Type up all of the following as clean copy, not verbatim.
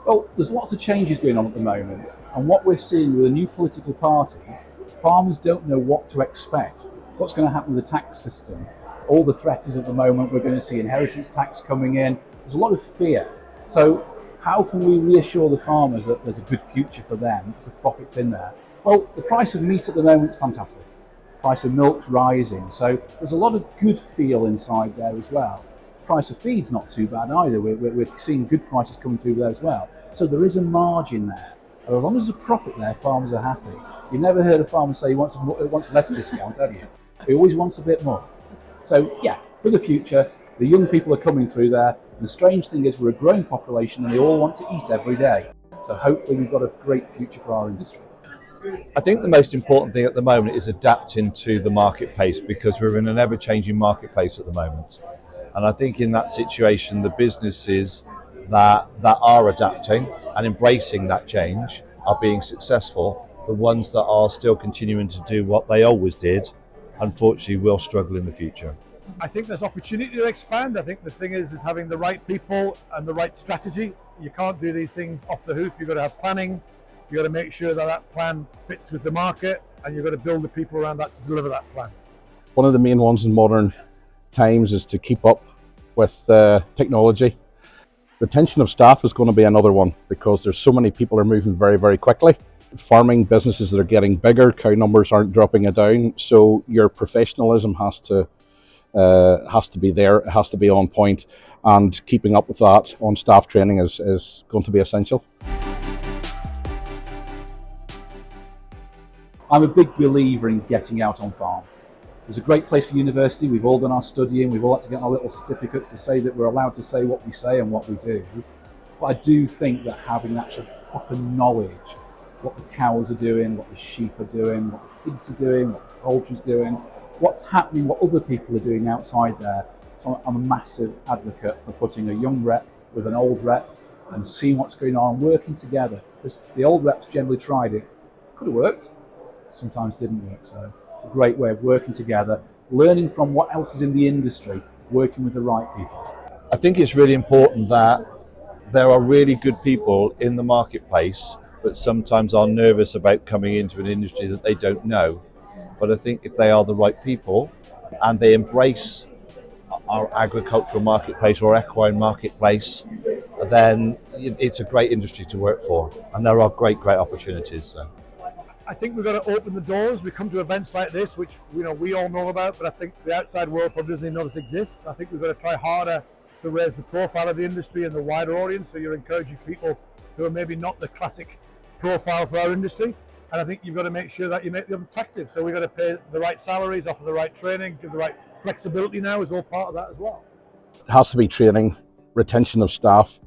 Well, there's lots of changes going on at the moment, and what we're seeing with a new political party, farmers don't know what to expect. What's going to happen with the tax system? All the threat is at the moment we're going to see inheritance tax coming in. There's a lot of fear. So how can we reassure the farmers that there's a good future for them, there's the profits in there? Well, the price of meat at the moment is fantastic. The price of milk's rising, so there's a lot of good feel inside there as well. Price of feed's not too bad either. We're seeing good prices coming through there as well. So there is a margin there. And as long as there's a profit there, farmers are happy. You've never heard a farmer say he wants less discount, have you? He always wants a bit more. So yeah, for the future, the young people are coming through there. And the strange thing is we're a growing population and they all want to eat every day. So hopefully we've got a great future for our industry. I think the most important thing at the moment is adapting to the marketplace, because we're in an ever-changing marketplace at the moment. And I think in that situation, the businesses that are adapting and embracing that change are being successful. The ones that are still continuing to do what they always did, unfortunately, will struggle in the future. I think there's opportunity to expand. I think the thing is having the right people and the right strategy. You can't do these things off the hoof. You've got to have planning. You've got to make sure that that plan fits with the market, and you've got to build the people around that to deliver that plan. One of the main ones in modern times is to keep up with technology. Retention of staff is going to be another one, because there's so many people are moving very, very quickly. Farming businesses that are getting bigger, cow numbers aren't dropping it down, so your professionalism has to be there, it has to be on point, and keeping up with that on staff training is going to be essential. I'm a big believer in getting out on farm. It's a great place for university. We've all done our studying. We've all had to get our little certificates to say that we're allowed to say what we say and what we do. But I do think that having actual proper knowledge, what the cows are doing, what the sheep are doing, what the pigs are doing, what the poultry's doing, what's happening, what other people are doing outside there. So I'm a massive advocate for putting a young rep with an old rep and seeing what's going on, working together. Because the old reps generally tried it. Could have worked, sometimes didn't work. So a great way of working together, learning from what else is in the industry, working with the right people. I think it's really important that there are really good people in the marketplace, but sometimes are nervous about coming into an industry that they don't know. But I think if they are the right people and they embrace our agricultural marketplace or equine marketplace, then it's a great industry to work for, and there are great opportunities. So I think we've got to open the doors. We come to events like this, which we all know about, but I think the outside world probably doesn't even know this exists. I think we've got to try harder to raise the profile of the industry and the wider audience, so you're encouraging people who are maybe not the classic profile for our industry. And I think you've got to make sure that you make them attractive. So we've got to pay the right salaries, offer the right training, give the right flexibility now is all part of that as well. It has to be training, retention of staff,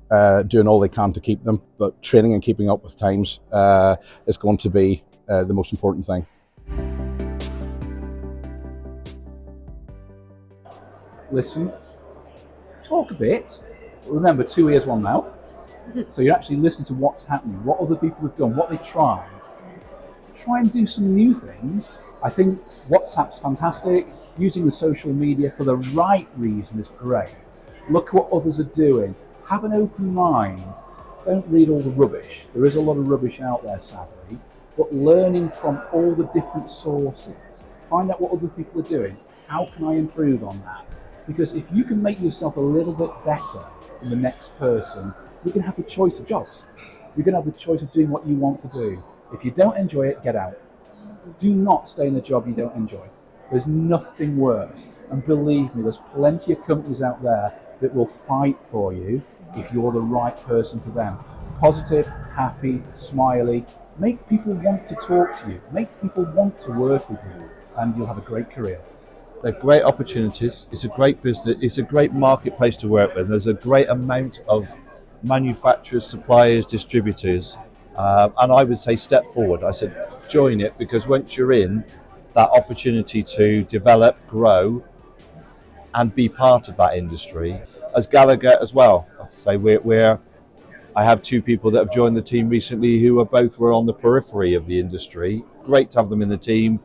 doing all they can to keep them, but training and keeping up with times is going to be the most important thing. Listen, talk a bit. Remember, 2 ears, 1 mouth. So you actually listen to what's happening, what other people have done, what they tried. Try and do some new things. I think WhatsApp's fantastic. Using the social media for the right reason is great. Look what others are doing. Have an open mind. Don't read all the rubbish. There is a lot of rubbish out there, sadly. But learning from all the different sources. Find out what other people are doing. How can I improve on that? Because if you can make yourself a little bit better than the next person, you can have the choice of jobs. You're going to have the choice of doing what you want to do. If you don't enjoy it, get out. Do not stay in a job you don't enjoy. There's nothing worse. And believe me, there's plenty of companies out there that will fight for you if you're the right person for them. Positive, happy, smiley. Make people want to talk to you. Make people want to work with you. And you'll have a great career. they're great opportunities. It's a great business. It's a great marketplace to work with. There's a great amount of manufacturers, suppliers, distributors. And I would say step forward. I said join it, because once you're in, that opportunity to develop, grow, and be part of that industry. As Gallagher as well, I say I have two people that have joined the team recently who were on the periphery of the industry. Great to have them in the team.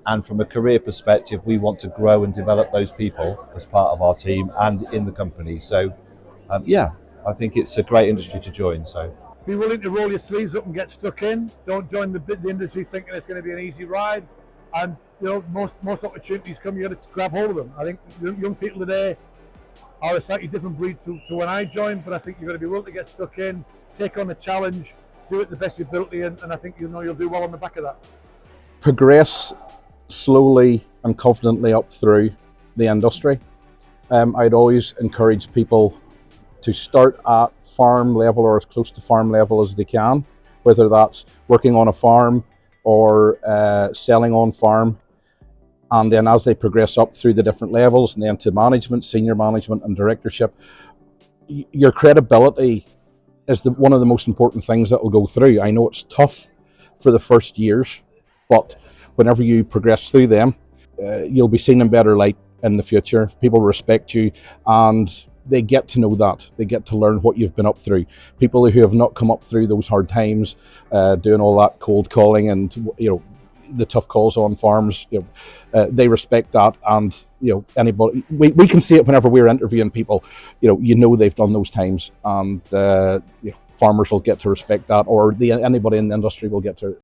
And from a career perspective, we want to grow and develop those people as part of our team and in the company. So, I think it's a great industry to join. So Be willing to roll your sleeves up and get stuck in. Don't join the industry thinking it's going to be an easy ride. And most opportunities come, you got to grab hold of them. I think young people today are a slightly different breed to when I joined, but I think you've got to be willing to get stuck in, take on the challenge, do it the best ability, and I think you'll do well on the back of that. Progress slowly and confidently up through the industry. I'd always encourage people to start at farm level or as close to farm level as they can, whether that's working on a farm or selling on farm. And then as they progress up through the different levels and then to management, senior management and directorship, your credibility is one of the most important things that will go through. I know it's tough for the first years, but whenever you progress through them, you'll be seen in better light in the future. People respect you and they get to know that. They get to learn what you've been up through. People who have not come up through those hard times, doing all that cold calling and the tough calls on farms, they respect that. And anybody, we can see it whenever we're interviewing people. They've done those times, and farmers will get to respect that, or anybody in the industry will get to